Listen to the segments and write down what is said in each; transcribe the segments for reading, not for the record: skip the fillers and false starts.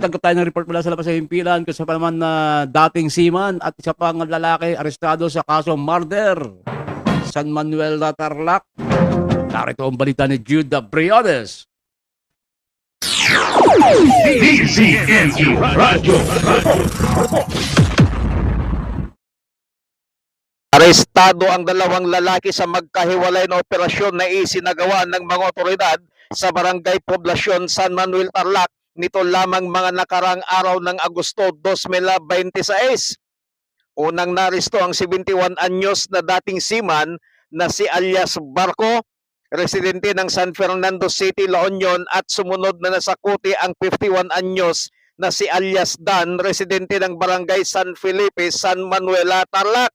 nakatanggap tayo ng report mula sa labas sa himpilan kung sa naman na dating seaman at isa pang lalaki arestado sa kasong murder. San Manuel Tarlac. Narito ang balita ni Jude Briones. DZME Radio. Arestado ang dalawang lalaki sa magkahiwalay na operasyon na isinagawa ng mga otoridad sa Barangay Poblasyon, San Manuel Tarlac nito lamang mga nakarang araw ng Agosto 2026. Unang naresto ang 71 anyos na dating seaman na si alias Barco, residente ng San Fernando City, La Union, at sumunod na nasakuti ang 51 anyos na si alias Dan, residente ng Barangay San Felipe, San Manuel Tarlac.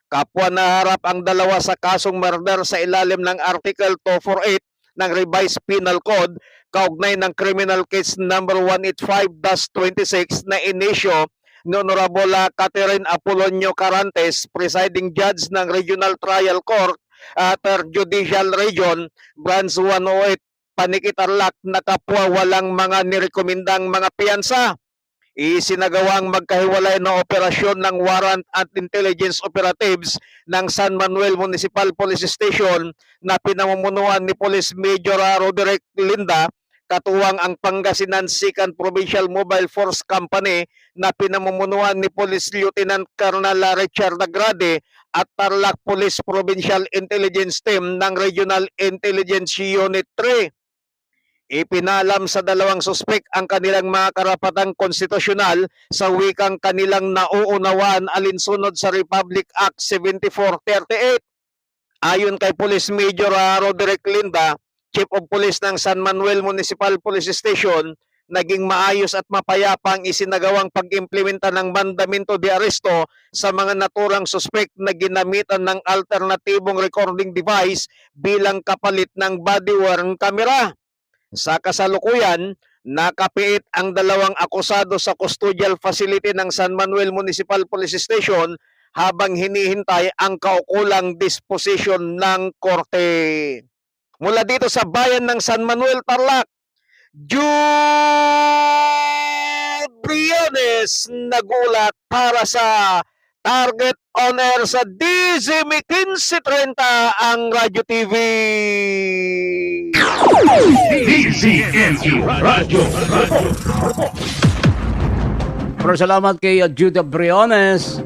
Kapwa naharap ang dalawa sa kasong murder sa ilalim ng Article 248 ng Revised Penal Code kaugnay ng Criminal Case number 185-26 na inisyo ni Honorable Catherine Apolonio Carantes, presiding judge ng Regional Trial Court Third Judicial Region, Branch 108, Paniqui, Tarlac, na kapwa walang mga nirekomendang mga piyansa. Isinagawang magkahiwalay na operasyon ng Warrant at Intelligence Operatives ng San Manuel Municipal Police Station na pinamumunuan ni Police Major Roderick Linda, katuwang ang Pangasinan 2nd Provincial Mobile Force Company na pinamumunuan ni Police Lieutenant Colonel Richard Agrade at Tarlac Police Provincial Intelligence Team ng Regional Intelligence Unit 3. Ipinalam sa dalawang suspek ang kanilang mga karapatang konstitusyonal sa wikang kanilang nauunawaan alinsunod sa Republic Act 7438. Ayon kay Police Major Roderick Linda, Chief of Police ng San Manuel Municipal Police Station, naging maayos at mapayapa ang isinagawang pag-implementa ng mandamento de aresto sa mga naturang suspek na ginamitan ng alternatibong recording device bilang kapalit ng body-worn camera. Sa kasalukuyan, nakapiit ang dalawang akusado sa custodial facility ng San Manuel Municipal Police Station habang hinihintay ang kaukulang disposition ng korte. Mula dito sa bayan ng San Manuel Tarlac, Jude Briones nag-ulat para sa Target On Air sa DZME 1530 ang Radyo TV. DZME Radio. Pero salamat kay Jude Briones.